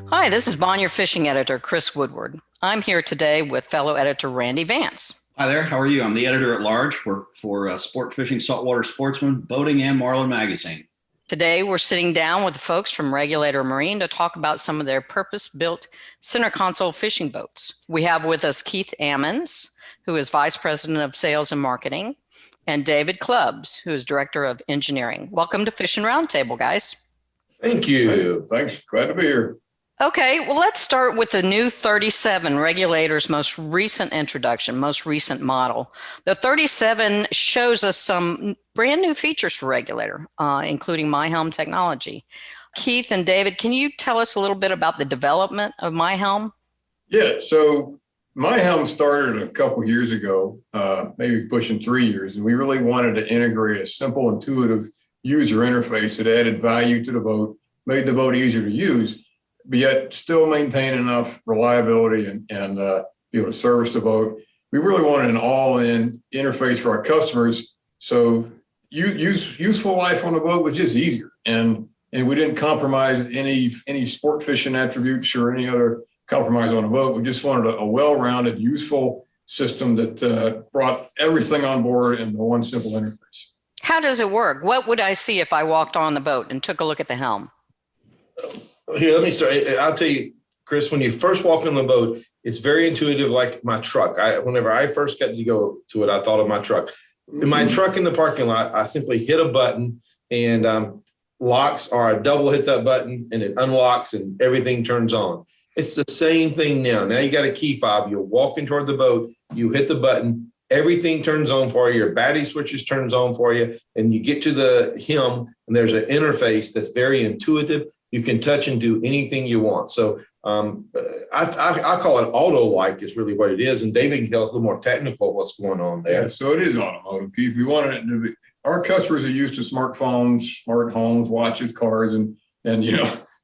Hi, this is Bonnier Fishing Editor Chris Woodward. I'm here today with fellow editor Randy Vance. Hi there. How are you? I'm the editor at large for Sport Fishing, Saltwater Sportsman, Boating, and Marlin Magazine. Today, we're sitting down with the folks from Regulator Marine to talk about some of their purpose-built center console fishing boats. We have with us Keith Ammons, who is Vice President of Sales and Marketing, and David Clubbs, who is Director of Engineering. Welcome to Fishing Roundtable, guys. Thank you. Thanks. Glad to be here. Okay, well, let's start with the new 37, Regulator's most recent introduction, most recent model. The 37 shows us some brand new features for Regulator, including MyHelm technology. Keith and David, can you tell us a little bit about the development of MyHelm? Yeah, so MyHelm started a couple years ago, maybe pushing 3 years, and we really wanted to integrate a simple, intuitive user interface that added value to the boat, made the boat easier to use, but yet still maintain enough reliability and be able to service the boat. We really wanted an all-in interface for our customers, so useful life on the boat was just easier, and we didn't compromise any sport fishing attributes or any other compromise on the boat. We just wanted a well-rounded, useful system that brought everything on board in one simple interface. How does it work? What would I see if I walked on the boat and took a look at the helm? Here, let me start. I'll tell you, Chris, when you first walk on the boat, it's very intuitive, like my truck. Whenever I first got to go to it, I thought of my truck. In my truck in the parking lot, I simply hit a button and locks, or I double hit that button and it unlocks and everything turns on. It's the same thing now. Now you got a key fob. You're walking toward the boat. You hit the button. Everything turns on for you. Your battery switches turns on for you. And you get to the helm and there's an interface that's very intuitive. You can touch and do anything you want. So I call it auto-like is really what it is. And David can tell us a little more technical what's going on there. Yeah, so it is automotive, Keith. We wanted it to be, our customers are used to smartphones, smart homes, watches, cars, and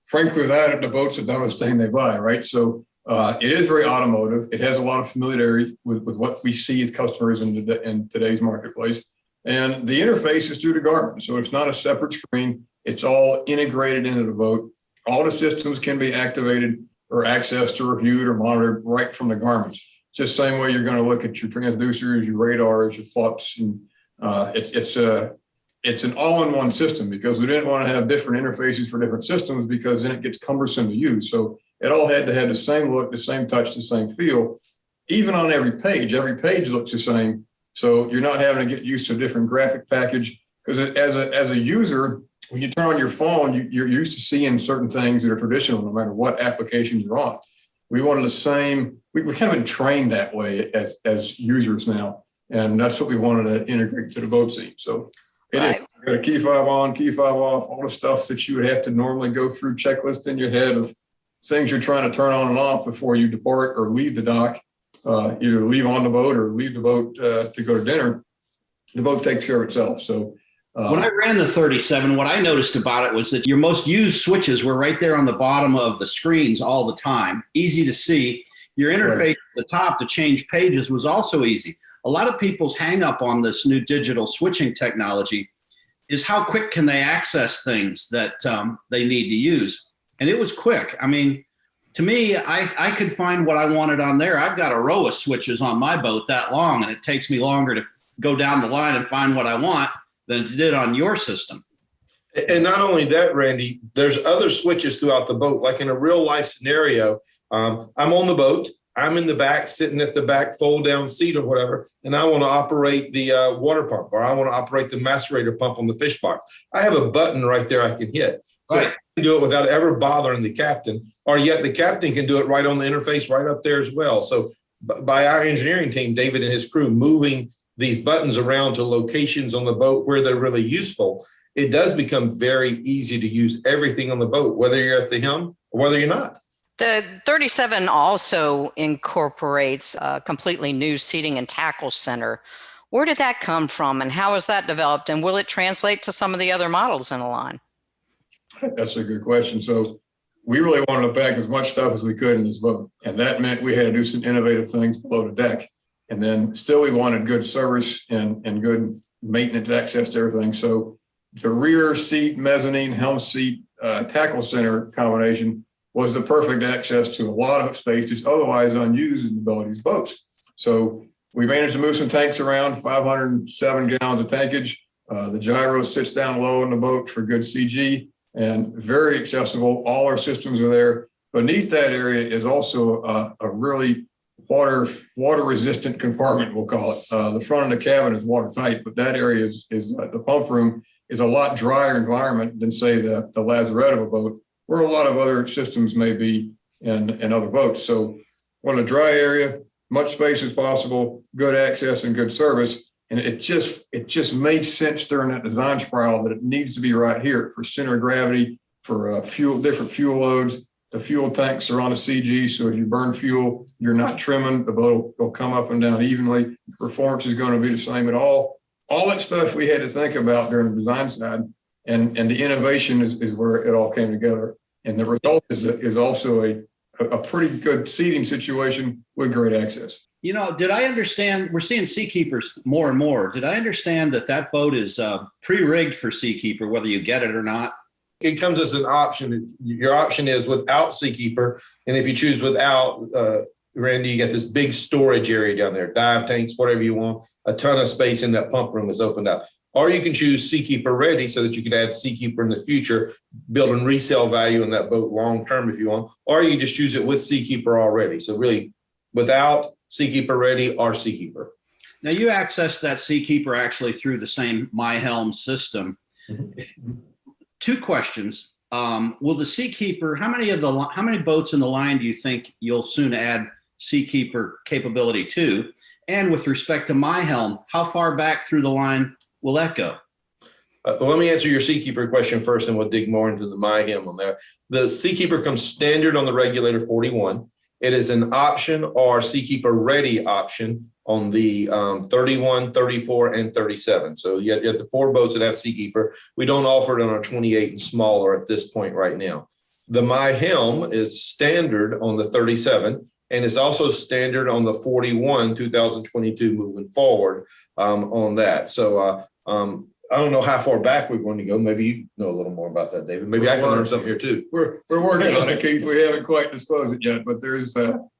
frankly, that the boat's the dumbest thing they buy, right? So it is very automotive. It has a lot of familiarity with what we see as customers in today's marketplace. And the interface is through the Garmin. So it's not a separate screen. It's all integrated into the boat. All the systems can be activated or accessed or reviewed or monitored right from the Garmin's. It's just the same way you're going to look at your transducers, your radars, your FLUPs. And it's an all-in-one system because we didn't want to have different interfaces for different systems because then it gets cumbersome to use. So it all had to have the same look, the same touch, the same feel. Even on every page looks the same. So you're not having to get used to a different graphic package because as a user, when you turn on your phone, you're used to seeing certain things that are traditional, no matter what application you're on. We wanted the same. We've kind of been trained that way as users now, and that's what we wanted to integrate to the boat scene. So it is. You got a key fob on, key fob off, all the stuff that you would have to normally go through checklist in your head of things you're trying to turn on and off before you depart or leave the dock, either leave on the boat or leave the boat to go to dinner. The boat takes care of itself. So. When I ran the 37, what I noticed about it was that your most used switches were right there on the bottom of the screens all the time, easy to see. Your interface at the top to change pages was also easy. A lot of people's hang up on this new digital switching technology is how quick can they access things that they need to use. And it was quick. I mean, to me, I could find what I wanted on there. I've got a row of switches on my boat that long, and it takes me longer to go down the line and find what I want than it did on your system. And not only that, Randy, there's other switches throughout the boat. Like in a real life scenario, I'm on the boat, I'm in the back, sitting at the back fold down seat or whatever, and I want to operate the water pump, or I want to operate the macerator pump on the fish box. I have a button right there I can hit. So I can do it without ever bothering the captain, or yet the captain can do it right on the interface right up there as well. So by our engineering team, David and his crew, moving these buttons around to locations on the boat where they're really useful, it does become very easy to use everything on the boat, whether you're at the helm or whether you're not. The 37 also incorporates a completely new seating and tackle center. Where did that come from and how has that developed? And will it translate to some of the other models in the line? That's a good question. So we really wanted to pack as much stuff as we could in this boat. And that meant we had to do some innovative things below the deck. And then still we wanted good service and good maintenance access to everything. So the rear seat, mezzanine, helm seat, tackle center combination was the perfect access to a lot of space that's otherwise unused in both these boats. So we managed to move some tanks around, 507 gallons of tankage. The gyro sits down low in the boat for good CG and very accessible. All our systems are there. Beneath that area is also a really water resistant compartment, we'll call it. The front of the cabin is watertight, but that area is the pump room is a lot drier environment than, say, the lazarette of a boat, where a lot of other systems may be in other boats. So on a dry area, much space as possible, good access and good service. And it just made sense during that design spiral that it needs to be right here for center of gravity, for different fuel loads. The fuel tanks are on a CG, so if you burn fuel, you're not trimming, the boat will come up and down evenly. Performance is going to be the same at all. All that stuff we had to think about during the design side, and the innovation is where it all came together. And the result is also a pretty good seating situation with great access. Did I understand, we're seeing Seakeepers more and more. Did I understand that boat is pre-rigged for Seakeeper, whether you get it or not? It comes as an option. Your option is without Seakeeper. And if you choose without, Randy, you got this big storage area down there, dive tanks, whatever you want. A ton of space in that pump room is opened up. Or you can choose Seakeeper ready so that you can add Seakeeper in the future, building resale value in that boat long term if you want. Or you can just choose it with Seakeeper already. So really, without Seakeeper ready or Seakeeper. Now you access that Seakeeper actually through the same MyHelm system. Mm-hmm. Two questions. Will the Seakeeper, how many boats in the line do you think you'll soon add Seakeeper capability to? And with respect to MyHelm, how far back through the line will that go? Let me answer your Seakeeper question first, and we'll dig more into the MyHelm on there. The Seakeeper comes standard on the Regulator 41. It is an option or Seakeeper ready option on the 31, 34, and 37. So you have the 4 boats that have Seakeeper. We don't offer it on our 28 and smaller at this point right now. The MyHelm is standard on the 37 and is also standard on the 41, 2022 moving forward on that. So I don't know how far back we're going to go. Maybe you know a little more about that, David. Maybe I can learn something here too. We're working on it, Keith. We haven't quite disclosed it yet, but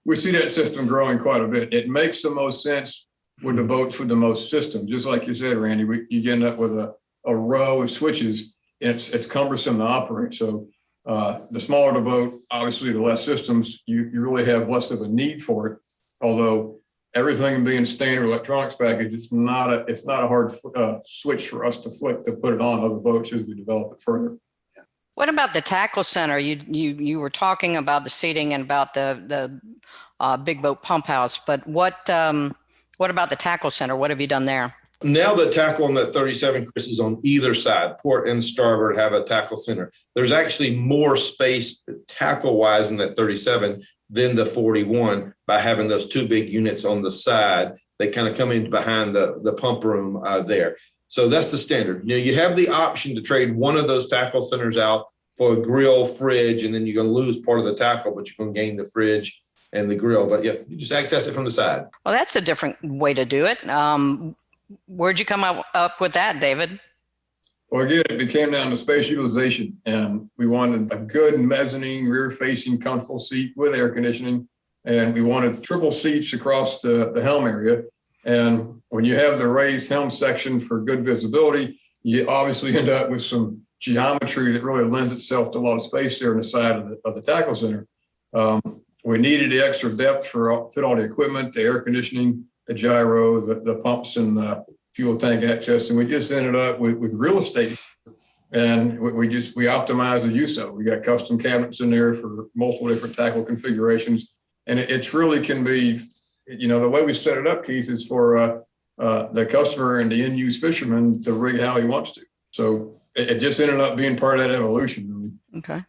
we see that system growing quite a bit. It makes the most sense with the boats with the most systems. Just like you said, Randy, you end up with a row of switches, and it's cumbersome to operate. So the smaller the boat, obviously the less systems, you really have less of a need for it. Although everything being standard electronics package, it's not a hard switch for us to flick to put it on other boats as we develop it further. What about the tackle center? You were talking about the seating and about the big boat pump house, but what about the tackle center? What have you done there? Now the tackle on that 37, Chris, is on either side, port and starboard have a tackle center. There's actually more space tackle-wise in that 37 than the 41 by having those 2 big units on the side. They kind of come in behind the pump room there. So that's the standard. You have the option to trade one of those tackle centers out for a grill, fridge, and then you're going to lose part of the tackle, but you're going to gain the fridge and the grill. But yeah, you just access it from the side. Well, that's a different way to do it. Where'd you come up with that, David? Well, again, it came down to space utilization, and we wanted a good mezzanine, rear-facing, comfortable seat with air conditioning, and we wanted triple seats across the helm area. And when you have the raised helm section for good visibility, you obviously end up with some geometry that really lends itself to a lot of space there on the side of the tackle center. We needed the extra depth for fit all the equipment, the air conditioning, the gyro, the pumps, and the fuel tank access, and we just ended up with real estate, and we optimized the use of it. We got custom cabinets in there for multiple different tackle configurations, and it's really can be, the way we set it up, Keith, is for the customer and the end-use fisherman to rig how he wants to. So it just ended up being part of that evolution, really. Okay.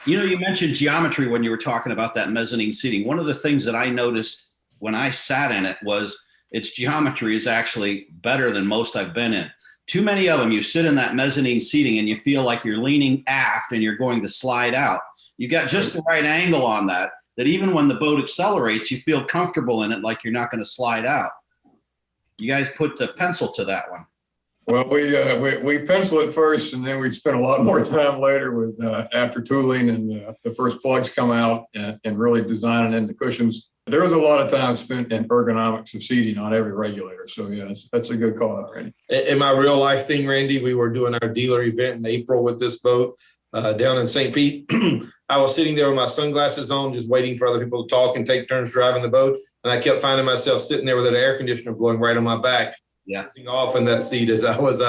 You mentioned geometry when you were talking about that mezzanine seating. One of the things that I noticed when I sat in it was its geometry is actually better than most I've been in. Too many of them, you sit in that mezzanine seating and you feel like you're leaning aft and you're going to slide out. You got just the right angle on that even when the boat accelerates, you feel comfortable in it, like you're not going to slide out. You guys put the pencil to that one. Well, we pencil it first, and then we spend a lot more time later with after tooling and the first plugs come out and really designing in the cushions. There was a lot of time spent in ergonomics of seating on every regulator. So yeah, that's a good call out, Randy. In my real life thing, Randy, we were doing our dealer event in April with this boat down in St. Pete. I was sitting there with my sunglasses on, just waiting for other people to talk and take turns driving the boat. And I kept finding myself sitting there with an air conditioner blowing right on my back. Yeah. Off in that seat as I was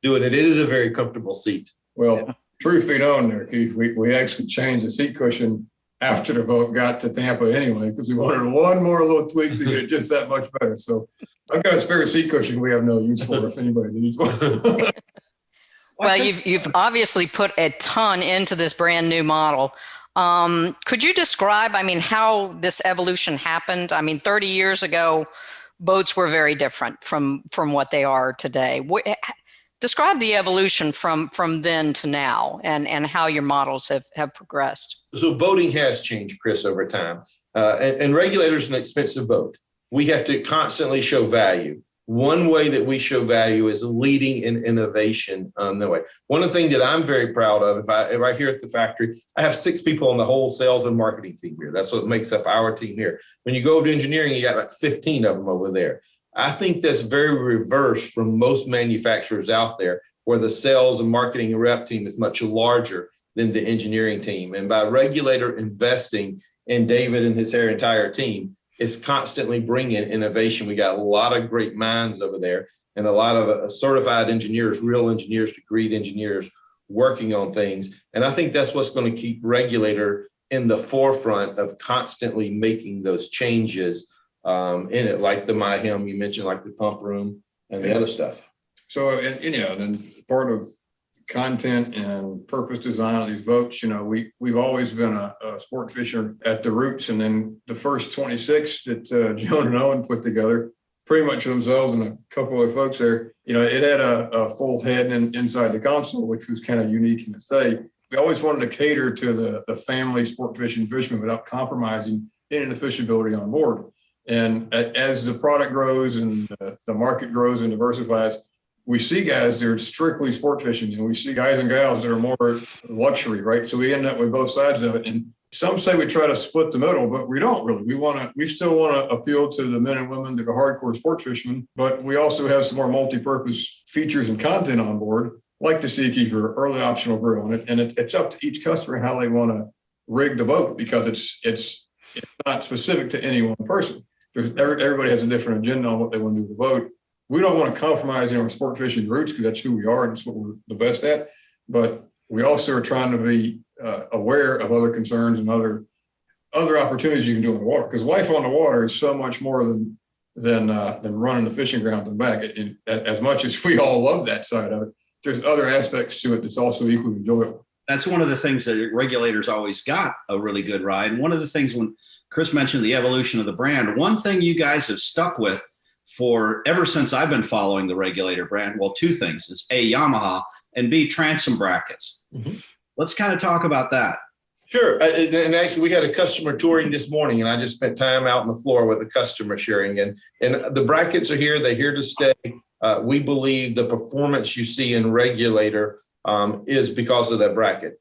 doing it. It is a very comfortable seat. Well, truth be known there, Keith, we actually changed the seat cushion after the boat got to Tampa anyway, because we wanted one more little tweak to get it just that much better. So I've got a spare seat cushion we have no use for if anybody needs one. Well, you've obviously put a ton into this brand new model. Could you describe, how this evolution happened? 30 years ago, boats were very different from what they are today. Describe the evolution from then to now and how your models have progressed. So boating has changed, Chris, over time. And Regulator is an expensive boat. We have to constantly show value. One way that we show value is leading in innovation on the way. One of the things that I'm very proud of, if I here at the factory, I have 6 people on the whole sales and marketing team here. That's what makes up our team here. When you go over to engineering, you got like 15 of them over there. I think that's very reverse from most manufacturers out there, where the sales and marketing and rep team is much larger than the engineering team. And by Regulator investing in David and his entire team, it's constantly bringing innovation. We got a lot of great minds over there and a lot of certified engineers, real engineers, degreed engineers working on things. And I think that's what's going to keep Regulator in the forefront of constantly making those changes in it, like the MyHim you mentioned, like the pump room and the other stuff. So, then part of content and purpose design of these boats, we've always been a sport fisher at the roots. And then the first 26 that Joan and Owen put together, pretty much themselves and a couple of folks there, it had a full head inside the console, which was kind of unique in its day. We always wanted to cater to the family sport fishing fishermen without compromising any of the fishability on board. And as the product grows and the market grows and diversifies, we see guys that are strictly sport fishing, and we see guys and gals that are more luxury, right? So we end up with both sides of it. And some say we try to split the middle, but we don't really. We still want to appeal to the men and women that are hardcore sport fishermen, but we also have some more multi-purpose features and content on board, like the Seakeeper, early optional grill. And it's up to each customer how they want to rig the boat, because it's not specific to any one person. Everybody has a different agenda on what they want to do with the boat. We don't want to compromise our sport fishing roots, because that's who we are and it's what we're the best at. But we also are trying to be aware of other concerns and other opportunities you can do in the water, because life on the water is so much more than running the fishing grounds and back. As much as we all love that side of it, there's other aspects to it that's also equally enjoyable. That's one of the things that Regulators always got a really good ride. And one of the things, when Chris mentioned the evolution of the brand, one thing you guys have stuck with for ever since I've been following the Regulator brand, well, 2 things. It's A, Yamaha, and B, transom brackets. Mm-hmm. Let's kind of talk about that. Sure. And actually, we had a customer touring this morning, and I just spent time out on the floor with a customer sharing. And the brackets are here. They're here to stay. We believe the performance you see in Regulator is because of that bracket.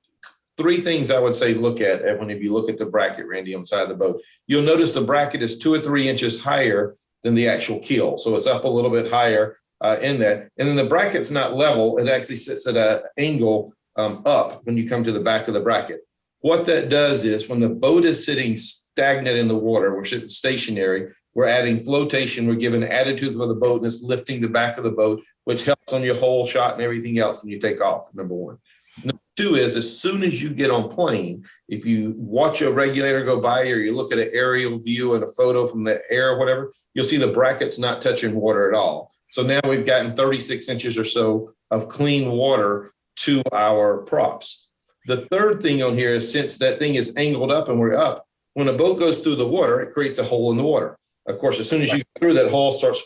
3 things I would say look at if you look at the bracket, Randy, on the side of the boat. You'll notice the bracket is 2 or 3 inches higher than the actual keel. So it's up a little bit higher in that. And then the bracket's not level. It actually sits at an angle up when you come to the back of the bracket. What that does is, when the boat is sitting stagnant in the water, we're sitting stationary, we're adding flotation, we're giving attitude for the boat, and it's lifting the back of the boat, which helps on your whole shot and everything else when you take off, number 1. Number 2 is, as soon as you get on plane, if you watch a Regulator go by, or you look at an aerial view and a photo from the air or whatever, you'll see the brackets not touching water at all. So now we've gotten 36 inches or so of clean water to our props. The third thing on here is, since that thing is angled up and we're up, when a boat goes through the water, it creates a hole in the water. Of course, as soon as you go through, that hole starts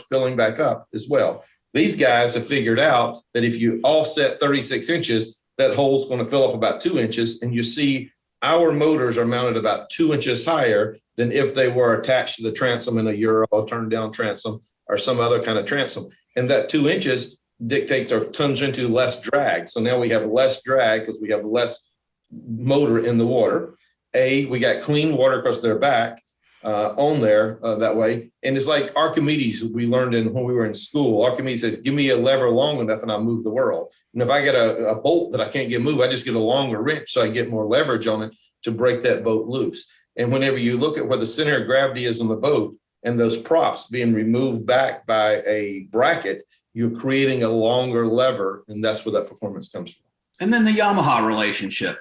filling back up as well. These guys have figured out that if you offset 36 inches, that hole's going to fill up about 2 inches. And you see our motors are mounted about 2 inches higher than if they were attached to the transom in a Euro turned down transom or some other kind of transom. And that 2 inches dictates or turns into less drag. So now we have less drag because we have less motor in the water. We got clean water across their back on there that way. And it's like Archimedes, we learned when we were in school. Archimedes says, give me a lever long enough and I'll move the world. And if I get a bolt that I can't get moved, I just get a longer wrench so I get more leverage on it to break that boat loose. And whenever you look at where the center of gravity is on the boat and those props being removed back by a bracket, you're creating a longer lever, and that's where that performance comes from. And then the Yamaha relationship.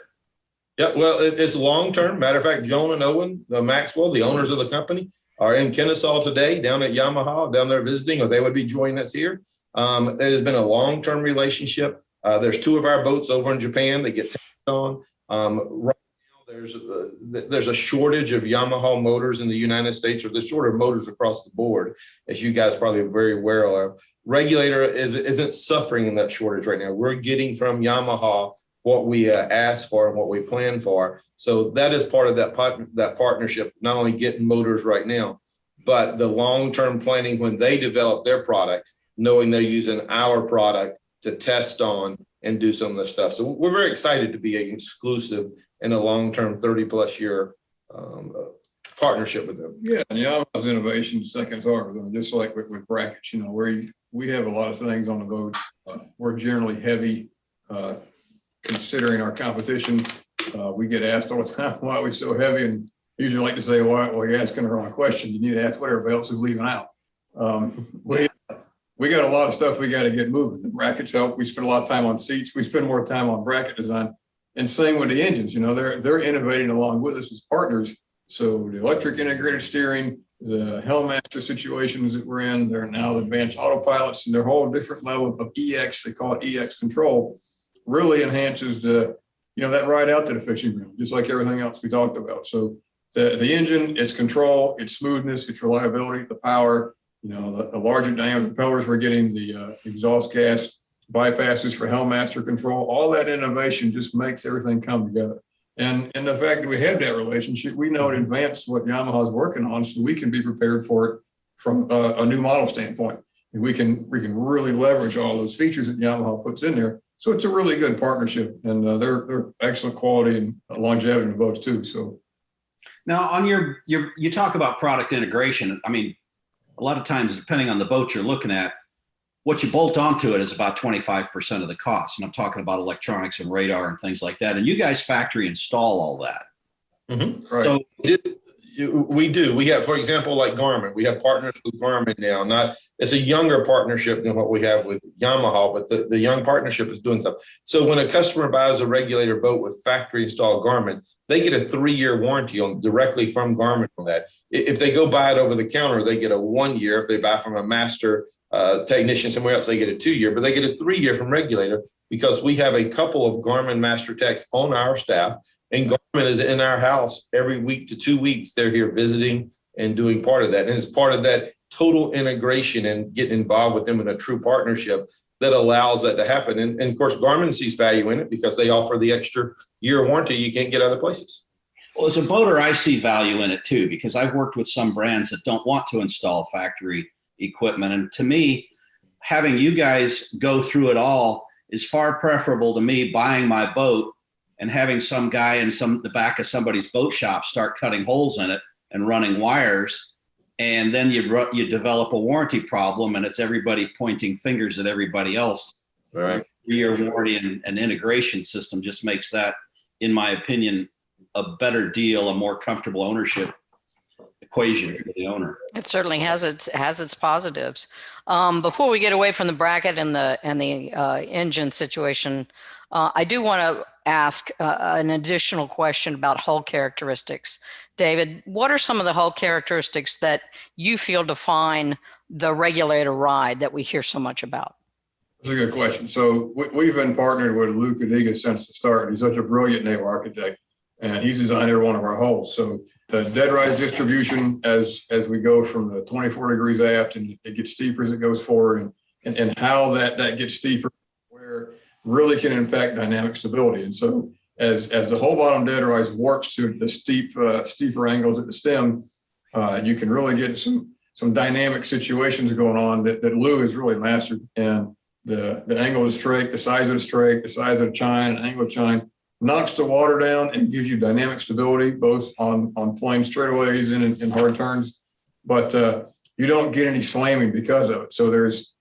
Yeah, well, it's long-term. Matter of fact, Joan and Owen, the Maxwell, the owners of the company, are in Kennesaw today, down at Yamaha, down there visiting, or they would be joining us here. It has been a long-term relationship. There's 2 of our boats over in Japan that get tested on. Right now, there's a shortage of Yamaha motors in the United States, or the shortage of motors across the board, as you guys probably are very aware of. Regulator isn't suffering in that shortage right now. We're getting from Yamaha what we asked for and what we plan for. So that is part of that partnership, not only getting motors right now, but the long-term planning when they develop their product, knowing they're using our product to test on and do some of the stuff. So we're very excited to be an exclusive in a long-term 30+ year partnership with them. Yeah, and Yamaha's innovation second to ours. I mean, just like with brackets, where we have a lot of things on the boat. We're generally heavy. Considering our competition, we get asked all the time, why are we so heavy? And usually like to say, well, you're asking the wrong question. You need to ask what everybody else is leaving out. We got a lot of stuff we got to get moving. The brackets help. We spend a lot of time on seats. We spend more time on bracket design. And same with the engines. They're innovating along with us as partners. So the electric integrated steering, the Hellmaster situations that we're in, they're now the advanced autopilots, and their whole different level of EX, they call it EX control, really enhances that ride out to the fishing ground, just like everything else we talked about. So the engine, its control, its smoothness, its reliability, the power, the larger diameter propellers, we're getting the exhaust gas bypasses for Hellmaster control. All that innovation just makes everything come together. And the fact that we have that relationship, we know in advance what Yamaha is working on, so we can be prepared for it from a new model standpoint. And we can really leverage all those features that Yamaha puts in there. So it's a really good partnership, and they're excellent quality and longevity in the boats too. So now on you talk about product integration. I mean, a lot of times, depending on the boat you're looking at, what you bolt onto it is about 25% of the cost. And I'm talking about electronics and radar and things like that. And you guys factory install all that. Mm-hmm. Right. So we do. We have, for example, like Garmin. We have partners with Garmin now. It's a younger partnership than what we have with Yamaha, but the young partnership is doing stuff. So when a customer buys a Regulator boat with factory installed Garmin, they get a 3-year warranty directly from Garmin on that. If they go buy it over the counter, they get a 1 year. If they buy from a master technician somewhere else, they get a 2 year, but they get a 3 year from Regulator, because we have a couple of Garmin master techs on our staff, and Garmin is in our house every week to 2 weeks. They're here visiting and doing part of that. And it's part of that total integration and getting involved with them in a true partnership that allows that to happen. And of course, Garmin sees value in it because they offer the extra year warranty you can't get other places. Well, as a boater, I see value in it too, because I've worked with some brands that don't want to install factory equipment. And to me, having you guys go through it all is far preferable to me buying my boat and having some guy in the back of somebody's boat shop start cutting holes in it and running wires. And then you develop a warranty problem, and it's everybody pointing fingers at everybody else. All right. 3-year warranty and integration system just makes that, in my opinion, a better deal, a more comfortable ownership equation for the owner. It certainly has its positives. Before we get away from the bracket and the engine situation, I do want to ask an additional question about hull characteristics. David, what are some of the hull characteristics that you feel define the Regulator ride that we hear so much about? That's a good question. So we've been partnered with Luke Adiga since the start. He's such a brilliant naval architect, and he's designed every one of our hulls. So the dead rise distribution as we go from the 24 degrees aft, and it gets steeper as it goes forward, and how that gets steeper, where really can impact dynamic stability. And so as the whole bottom dead rise works to the steeper angles at the stem, you can really get some some dynamic situations going on that Lou has really mastered. And the angle of the strake, the size of the strake, the size of the chine, angle of chine, knocks the water down and gives you dynamic stability, both on plain straightaways and in hard turns. But you don't get any slamming because of it. So there's,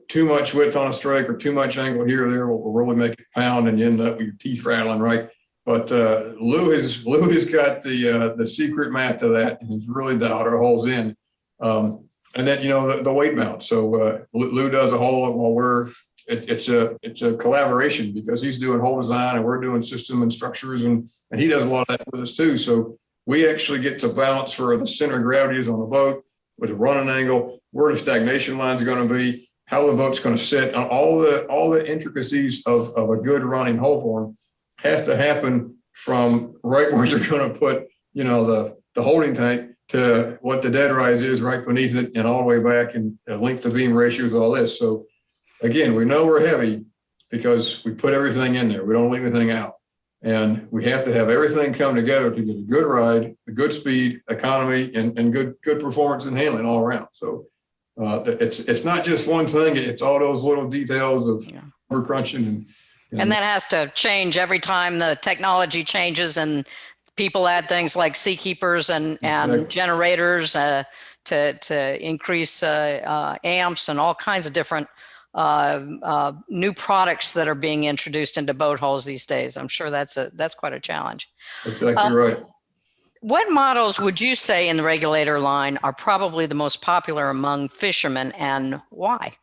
too much width on a strike or too much angle here or there will really make it pound, and you end up with your teeth rattling, right? But Lou has got the secret math to that, and he's really dialed our holes in. And then, the weight balance. So Lou does a hole while it's a collaboration, because he's doing hole design and we're doing system and structures, and he does a lot of that with us too. So we actually get to balance where the center of gravity is on the boat, with the running angle, where the stagnation line is going to be, how the boat's going to sit, and all the intricacies of a good running hole form has to happen from right where you're going to put, the holding tank to what the dead rise is right beneath it, and all the way back, and the length of beam ratios, all this. So again, we know we're heavy because we put everything in there. We don't leave anything out. And we have to have everything come together to get a good ride, a good speed, economy, and good performance and handling all around. So it's not just one thing. It's all those little details of we're crunching. And that has to change every time the technology changes and people add things like seakeepers and generators to increase amps and all kinds of different new products that are being introduced into boat hulls these days. I'm sure that's quite a challenge. Exactly right. What models would you say in the Regulator line are probably the most popular among fishermen, and why?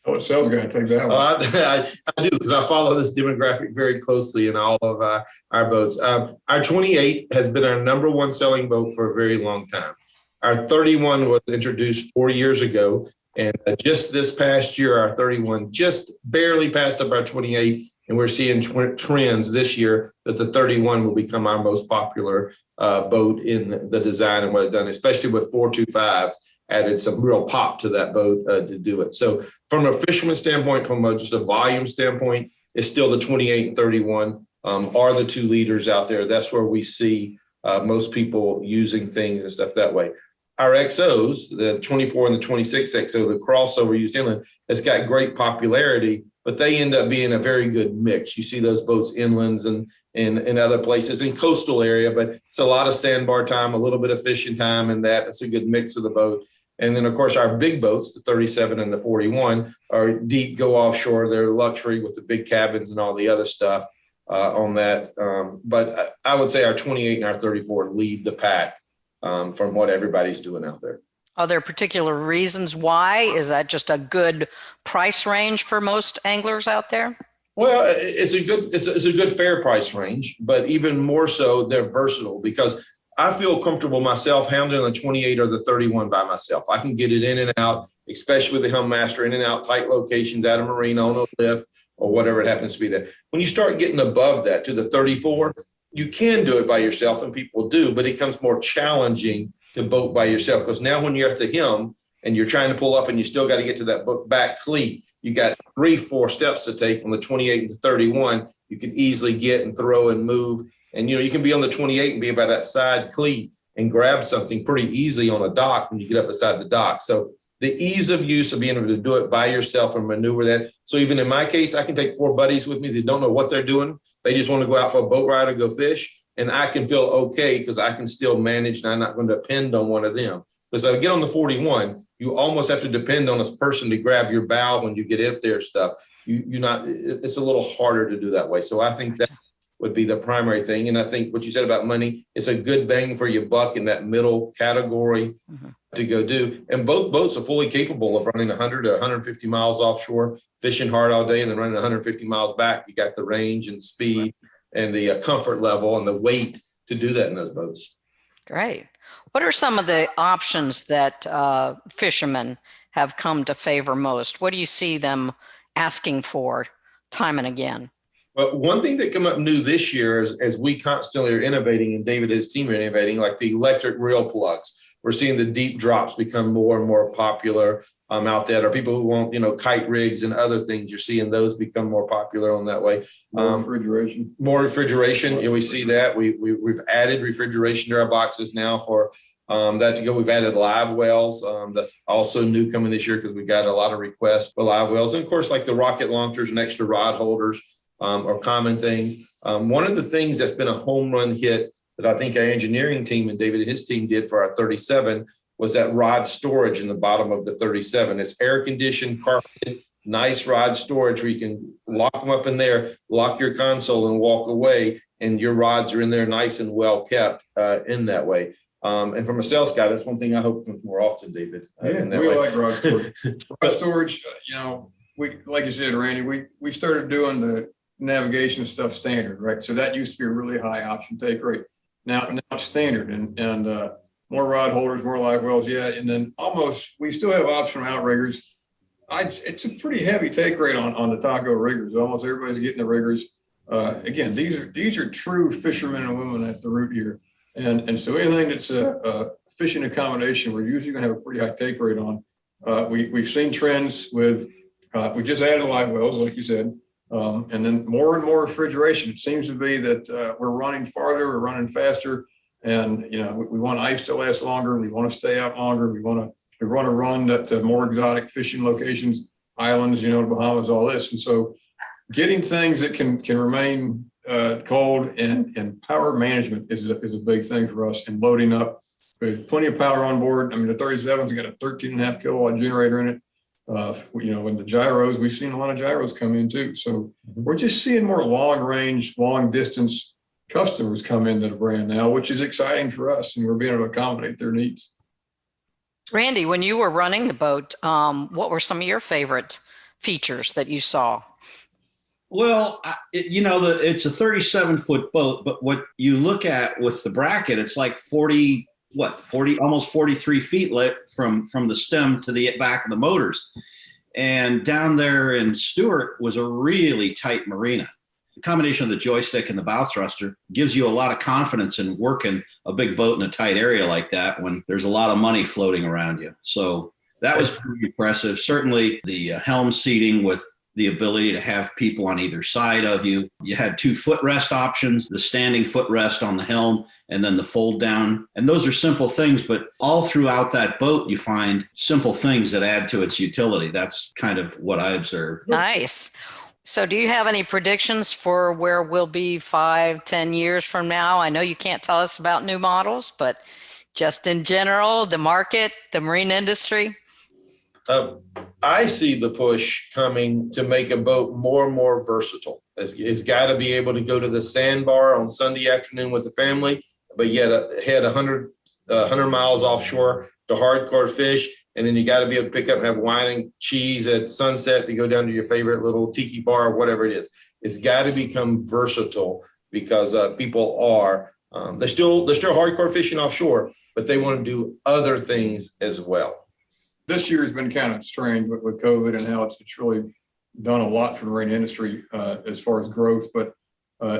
Oh, Sal's going to take that one. I do, because I follow this demographic very closely in all of our boats. Our 28 has been our number one selling boat for a very long time. Our 31 was introduced 4 years ago. And just this past year, our 31 just barely passed up our 28. And we're seeing trends this year that the 31 will become our most popular boat in the design and what it's done, especially with 425s. Added some real pop to that boat to do it. So from a fisherman standpoint, from just a volume standpoint, it's still the 28 and 31 are the two leaders out there. That's where we see most people using things and stuff that way. Our XOs, the 24 and the 26 XO, the crossover used inland, has got great popularity, but they end up being a very good mix. You see those boats inlands and in other places in coastal area, but it's a lot of sandbar time, a little bit of fishing time, and that's a good mix of the boat. And then, of course, our big boats, the 37 and the 41, are deep, go offshore. They're luxury with the big cabins and all the other stuff on that. But I would say our 28 and our 34 lead the pack from what everybody's doing out there. Are there particular reasons why? Is that just a good price range for most anglers out there? Well, it's a good fair price range, but even more so, they're versatile, because I feel comfortable myself handling the 28 or the 31 by myself. I can get it in and out, especially with the Helm Master, in and out tight locations, at a marina, on a lift, or whatever it happens to be there. When you start getting above that to the 34, you can do it by yourself, and people do, but it becomes more challenging to boat by yourself, because now when you're at the helm and you're trying to pull up and you still got to get to that back cleat, you got 3-4 steps to take. On the 28 and the 31, you can easily get and throw and move. And, you can be on the 28 and be by that side cleat and grab something pretty easily on a dock when you get up beside the dock. So the ease of use of being able to do it by yourself and maneuver that. So even in my case, I can take 4 buddies with me that don't know what they're doing. They just want to go out for a boat ride or go fish. And I can feel okay because I can still manage, and I'm not going to depend on one of them. Because if I get on the 41, you almost have to depend on a person to grab your bow when you get up there stuff. It's a little harder to do that way. So I think that would be the primary thing. And I think what you said about money, it's a good bang for your buck in that middle category to go do. And both boats are fully capable of running 100 to 150 miles offshore, fishing hard all day, and then running 150 miles back. You got the range and speed and the comfort level and the weight to do that in those boats. Great. What are some of the options that fishermen have come to favor most? What do you see them asking for time and again? Well, one thing that came up new this year is, as we constantly are innovating, and David and his team are innovating, like the electric reel plugs. We're seeing the deep drops become more and more popular out there. Or people who want, kite rigs and other things, you're seeing those become more popular on that way. More refrigeration. We see that. We've added refrigeration to our boxes now for That to go, we've added live wells. That's also new coming this year because we got a lot of requests for live wells. And of course, like the rocket launchers and extra rod holders are common things. One of the things that's been a home run hit that I think our engineering team and David and his team did for our 37 was that rod storage in the bottom of the 37. It's air conditioned, carpeted, nice rod storage where you can lock them up in there, lock your console and walk away, and your rods are in there nice and well kept in that way. And from a sales guy, that's one thing I hope more often, David. Yeah, we like rod storage. Rod storage, we, like you said, Randy, we started doing the navigation stuff standard, right? So that used to be a really high option take rate. Now it's standard and more rod holders, more live wells, yeah. And then we still have optional outriggers. It's a pretty heavy take rate on the taco riggers. Almost everybody's getting the riggers. Again, these are true fishermen and women at the root here. And so anything that's a fishing accommodation, we're usually going to have a pretty high take rate on. We've seen trends with, we just added live wells, like you said, and then more and more refrigeration. It seems to be that we're running farther, we're running faster, and we want ice to last longer. We want to stay out longer. We want to run to more exotic fishing locations, islands, the Bahamas, all this. And so getting things that can remain cold and power management is a big thing for us, and loading up with plenty of power on board. I mean, the 37's got a 13.5 kilowatt generator in it. When the gyros, we've seen a lot of gyros come in too. So we're just seeing more long range, long distance customers come into the brand now, which is exciting for us, and we're being able to accommodate their needs. Randy, when you were running the boat, what were some of your favorite features that you saw? Well, it's a 37-foot boat, but what you look at with the bracket, it's like 40, almost 43 feet from the stem to the back of the motors. And down there in Stewart was a really tight marina. The combination of the joystick and the bow thruster gives you a lot of confidence in working a big boat in a tight area like that when there's a lot of money floating around you. So that was pretty impressive. Certainly the helm seating with the ability to have people on either side of you. You had 2 footrest options, the standing footrest on the helm, and then the fold down. And those are simple things, but all throughout that boat, you find simple things that add to its utility. That's kind of what I observed. Nice. So do you have any predictions for where we'll be 5-10 years from now? I know you can't tell us about new models, but just in general, the market, the marine industry? I see the push coming to make a boat more and more versatile. It's got to be able to go to the sandbar on Sunday afternoon with the family, but yet head 100 miles offshore to hardcore fish. And then you got to be able to pick up and have wine and cheese at sunset to go down to your favorite little tiki bar or whatever it is. It's got to become versatile because people are, they're still hardcore fishing offshore, but they want to do other things as well. This year has been kind of strange with COVID and how it's really done a lot for the marine industry as far as growth. But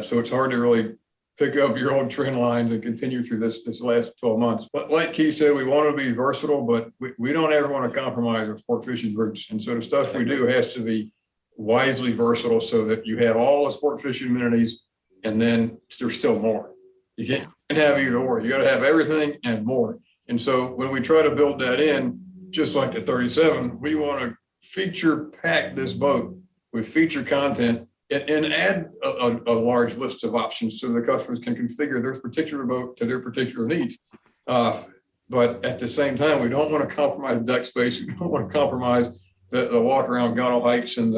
so it's hard to really pick up your own trend lines and continue through this last 12 months. But like Keith said, we want to be versatile, but we don't ever want to compromise our sport fishing roots. And so the stuff we do has to be wisely versatile so that you have all the sport fishing amenities, and then there's still more. You can't have either or. You got to have everything and more. And so when we try to build that in, just like the 37, we want to feature pack this boat with feature content and add a large list of options so the customers can configure their particular boat to their particular needs. But at the same time, we don't want to compromise deck space. We don't want to compromise the walk around gunnel heights and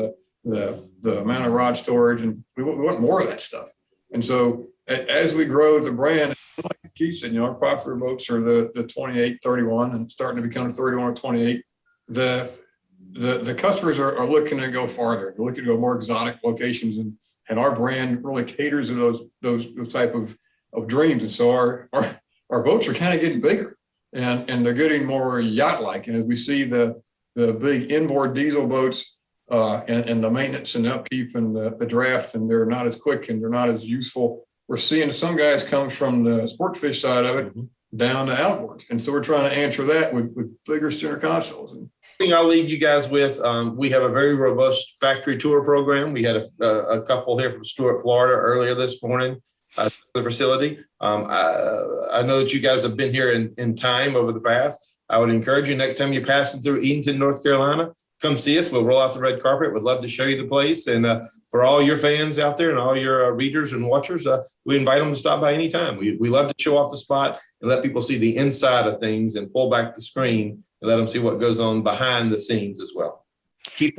the amount of rod storage. And we want more of that stuff. And so as we grow the brand, like Keith said, our popular boats are the 28, 31 and starting to become 31 or 28. The customers are looking to go farther. They're looking to go more exotic locations, and our brand really caters to those type of dreams. And so our boats are kind of getting bigger, and they're getting more yacht-like. And as we see the big inboard diesel boats and the maintenance and upkeep and the draft, and they're not as quick and they're not as useful. We're seeing some guys come from the sport fish side of it down to outboards. And so we're trying to answer that with bigger center consoles. And thing I'll leave you guys with, we have a very robust factory tour program. We had a couple here from Stuart, Florida earlier this morning. the facility. I know that you guys have been here in time over the past. I would encourage you next time you're passing through Eatonton, North Carolina, come see us. We'll roll out the red carpet. We'd love to show you the place. And for all your fans out there and all your readers and watchers, we invite them to stop by anytime. We love to show off the spot and let people see the inside of things and pull back the screen and let them see what goes on behind the scenes as well.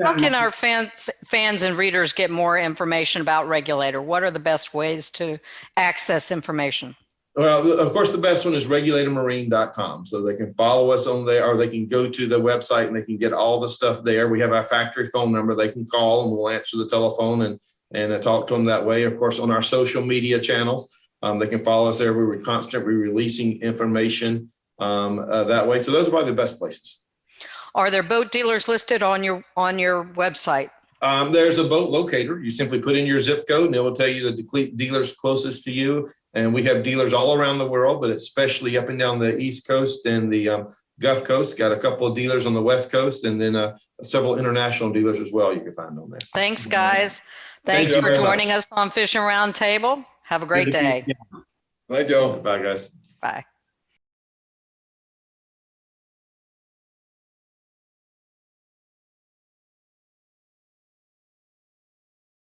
How can our fans and readers get more information about Regulator? What are the best ways to access information? Well, of course, the best one is regulatormarine.com. So they can follow us on there, or they can go to the website and they can get all the stuff there. We have our factory phone number. They can call and we'll answer the telephone and talk to them that way. Of course, on our social media channels, they can follow us there. We're constantly releasing information that way. So those are probably the best places. Are there boat dealers listed on your website? There's a boat locator. You simply put in your zip code and it will tell you the dealers closest to you. And we have dealers all around the world, but especially up and down the East Coast and the Gulf Coast. Got a couple of dealers on the West Coast and then several international dealers as well you can find on there. Thanks, guys. Thanks for joining us on Fishing Roundtable. Have a great day. Thank you. Bye, guys. Bye.